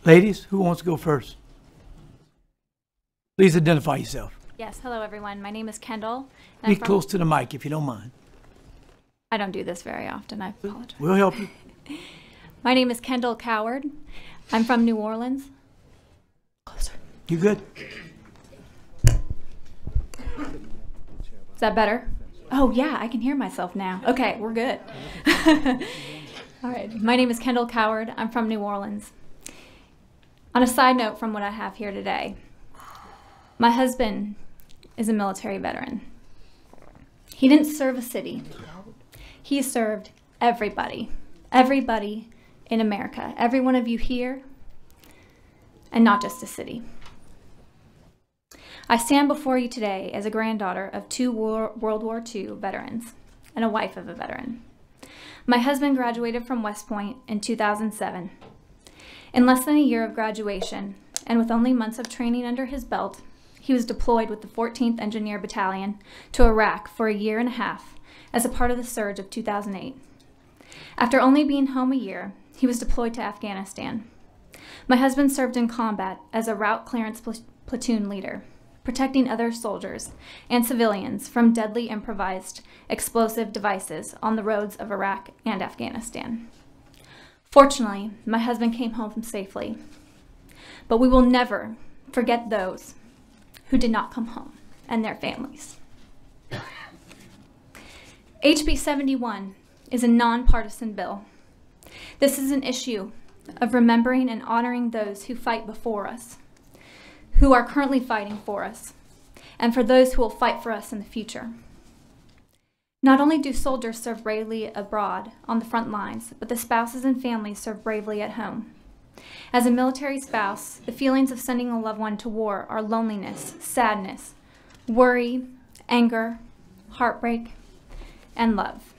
Ladies, who wants to go first? Please identify yourself. Yes, hello everyone. My name is Kendall. And Be close to the mic if you don't mind. I don't do this very often, I apologize. We'll help you. My name is Kendall Coward. I'm from New Orleans. Closer. You good? Is that better? Oh yeah, I can hear myself now. Okay, we're good. All right, my name is Kendall Coward. I'm from New Orleans. On a side note from what I have here today, my husband is a military veteran. He didn't serve a city. He served everybody in America, every one of you here, and not just a city. I stand before you today as a granddaughter of two World War II veterans and a wife of a veteran. My husband graduated from West Point in 2007. In less than a year of graduation, and with only months of training under his belt, he was deployed with the 14th Engineer Battalion to Iraq for a year and a half as a part of the surge of 2008. After only being home a year, he was deployed to Afghanistan. My husband served in combat as a route clearance platoon leader, protecting other soldiers and civilians from deadly improvised explosive devices on the roads of Iraq and Afghanistan. Fortunately, my husband came home safely, but we will never forget those who did not come home and their families. HB 71 is a nonpartisan bill. This is an issue of remembering and honoring those who fight before us, who are currently fighting for us, and for those who will fight for us in the future. Not only do soldiers serve bravely abroad on the front lines, but the spouses and families serve bravely at home. As a military spouse, the feelings of sending a loved one to war are loneliness, sadness, worry, anger, heartbreak, and love.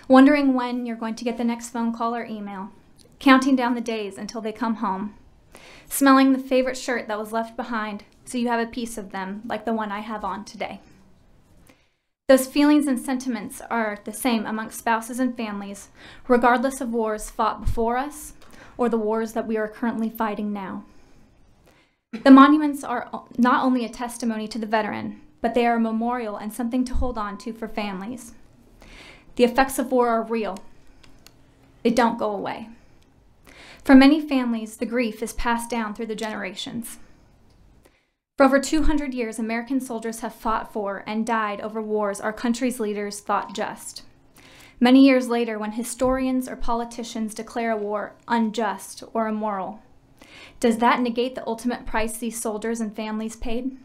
Wondering when you're going to get the next phone call or email, counting down the days until they come home, smelling the favorite shirt that was left behind so you have a piece of them like the one I have on today. Those feelings and sentiments are the same amongst spouses and families, regardless of wars fought before us or the wars that we are currently fighting now. The monuments are not only a testimony to the veteran, but they are a memorial and something to hold on to for families. The effects of war are real. They don't go away. For many families, the grief is passed down through the generations. For over 200 years, American soldiers have fought for and died over wars our country's leaders thought just. Many years later, when historians or politicians declare a war unjust or immoral, does that negate the ultimate price these soldiers and families paid?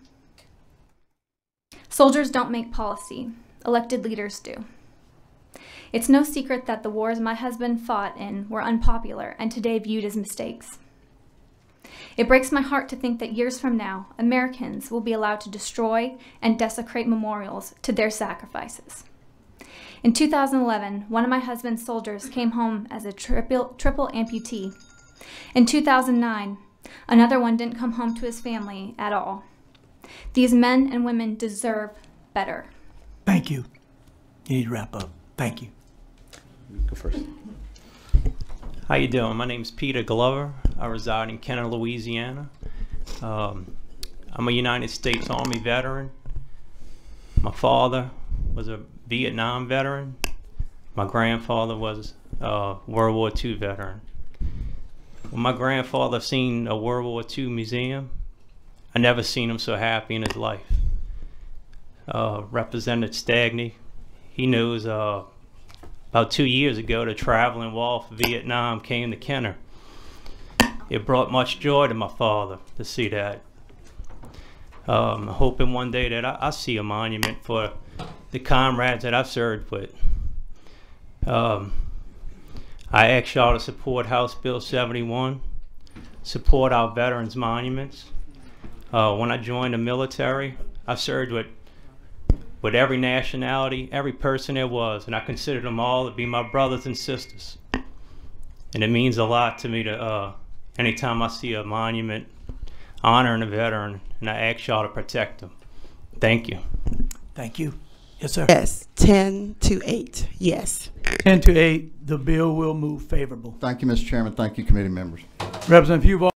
Soldiers don't make policy. Elected leaders do. It's no secret that the wars my husband fought in were unpopular and today viewed as mistakes. It breaks my heart to think that years from now, Americans will be allowed to destroy and desecrate memorials to their sacrifices. In 2011, one of my husband's soldiers came home as a triple amputee. In 2009, another one didn't come home to his family at all. These men and women deserve better. Thank you. You need to wrap up. Thank you. Go first. How you doing? My name's Peter Glover. I reside in Kenner, Louisiana. I'm a United States Army veteran. My father was a Vietnam veteran. My grandfather was a World War II veteran. When my grandfather seen a World War II museum, I never seen him so happy in his life. Representative Stagney, he knows about 2 years ago, the traveling wall for Vietnam came to Kenner. It brought much joy to my father to see that. I'm hoping one day that I see a monument for the comrades that I've served with. I ask y'all to support House Bill 71, support our veterans monuments. When I joined the military, I served with every nationality, every person there was, and I consider them all to be my brothers and sisters. And it means a lot to me to, anytime I see a monument honoring a veteran, and I ask y'all to protect them. Thank you. Thank you. Yes, sir. Yes, 10-8, yes. 10-8, the bill will move favorable. Thank you, Mr. Chairman. Thank you, committee members. Representative Pugh